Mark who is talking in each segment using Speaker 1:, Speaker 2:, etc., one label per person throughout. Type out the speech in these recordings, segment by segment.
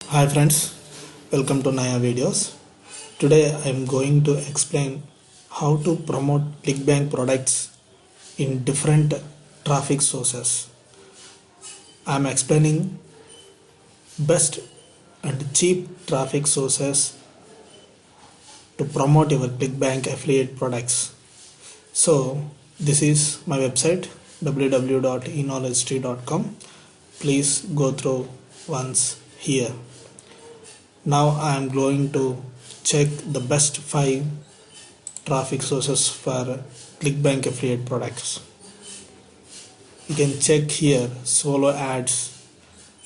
Speaker 1: Hi friends, welcome to Naya videos. Today I am going to explain how to promote ClickBank products in different traffic sources. I am explaining best and cheap traffic sources to promote your ClickBank affiliate products. So this is my website www.eknowledgetree.com. Please go through once here. Now I am going to check the best 5 traffic sources for ClickBank affiliate products. You can check here solo ads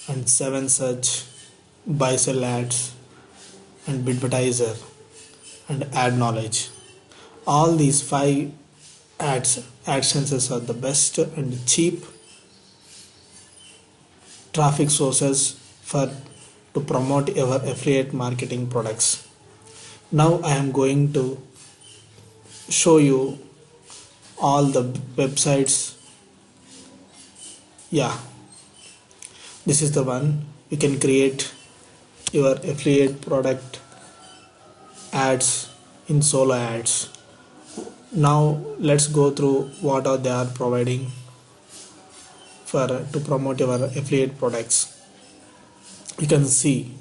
Speaker 1: and 7 search, buy sell ads and Bidvertiser and ad knowledge. All these 5 AdSenses are the best and cheap traffic sources for to promote your affiliate marketing products. Now I am going to show you all the websites. Yeah, this is the one. You can create your affiliate product ads in solo ads. Now let's go through what are they are providing for to promote your affiliate products. You can see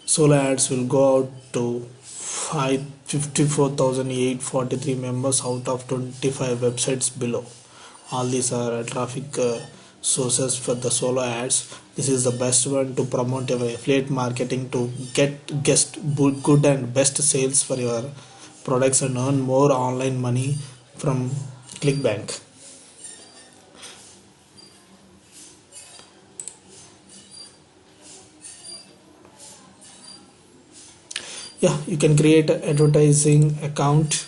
Speaker 1: solo ads will go out to 54,843 members out of 25 websites below. All these are traffic sources for the solo ads. This is the best one to promote your affiliate marketing to get good and best sales for your products and earn more online money from ClickBank. Yeah, you can create an advertising account,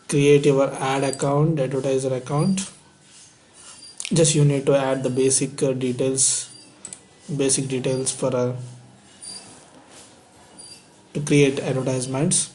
Speaker 1: create your ad account, advertiser account. Just you need to add the basic details for to create advertisements.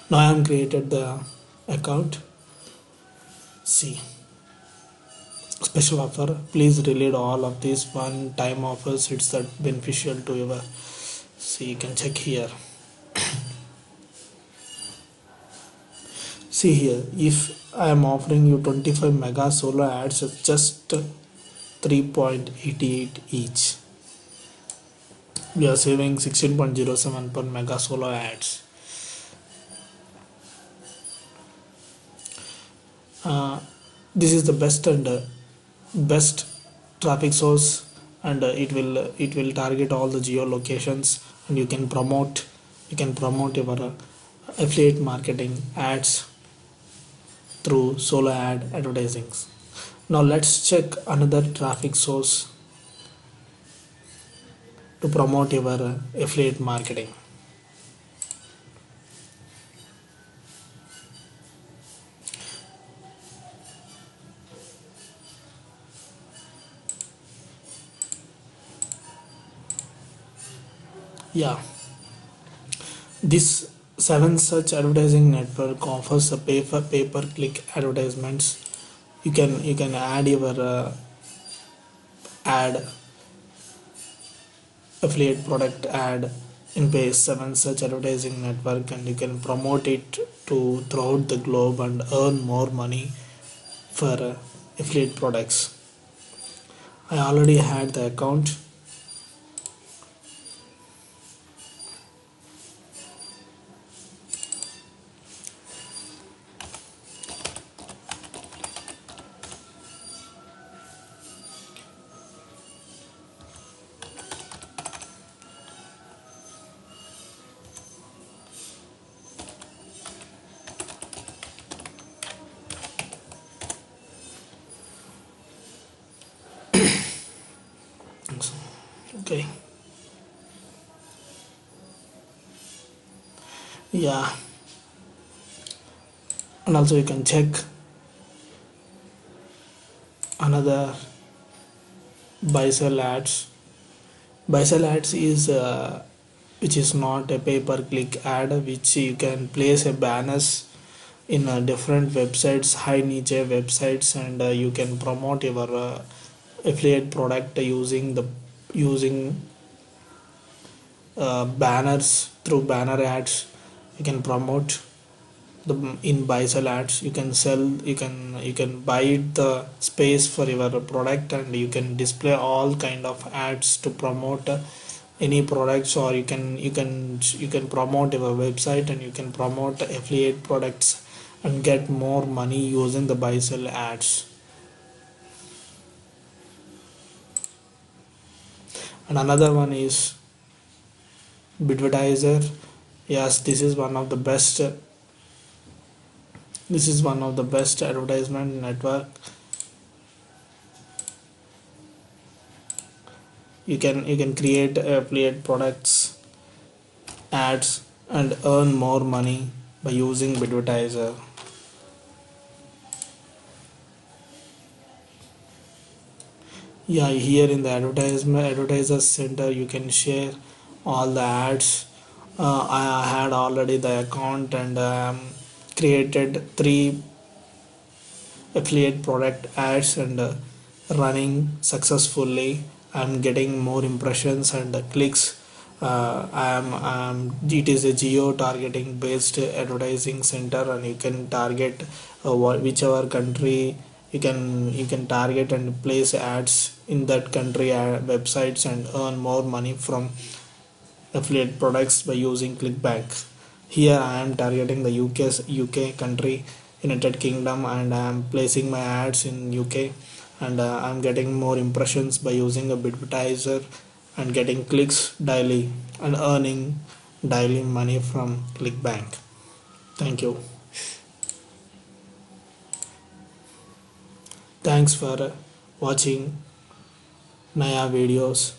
Speaker 1: Now I am created the account. See, special offer, please read all of these one time offers. It's that beneficial to your. See, you can check here. See here, if I am offering you 25 mega solo ads at just 3.88 each, we are saving 16.07 per mega solo ads. This is the best traffic source, and it will target all the geo locations, and you can promote your affiliate marketing ads through solo ad advertising. Now let's check another traffic source to promote your affiliate marketing. Yeah, this 7 search advertising network offers a pay per click advertisements. You can add your ad affiliate product ad in base 7 such advertising network, and you can promote it to throughout the globe and earn more money for affiliate products. I already had the account. Okay. Yeah, and also you can check another buy sell ads. Buy sell ads is which is not a pay per click ad, which you can place a banners in different websites, high niche websites, and you can promote your affiliate product using banners. Through banner ads you can promote the in buy sell ads. You can sell, you can buy the space for your product, and you can display all kind of ads to promote any products, or you can promote your website, and you can promote affiliate products and get more money using the buy sell ads. And another one is Bidvertiser. Yes, this is one of the best advertisement network. You can create affiliate products ads and earn more money by using Bidvertiser. Yeah, here in the advertiser center you can share all the ads. I had already the account, and created 3 affiliate product ads, and running successfully. I'm getting more impressions and clicks. It is a geo targeting based advertising center, and you can target whichever country you can target and place ads in that country websites, and earn more money from affiliate products by using ClickBank. Here I am targeting the UK country, United Kingdom, and I am placing my ads in UK, and I am getting more impressions by using a Bidvertiser, and getting clicks daily and earning daily money from ClickBank. Thank you. Thanks for watching Naya videos.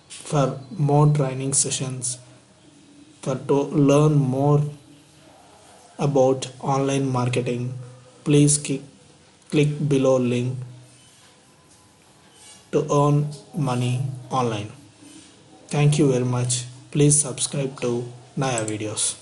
Speaker 1: For more training sessions, for to learn more about online marketing, please click below link to earn money online. Thank you very much. Please subscribe to Naya videos.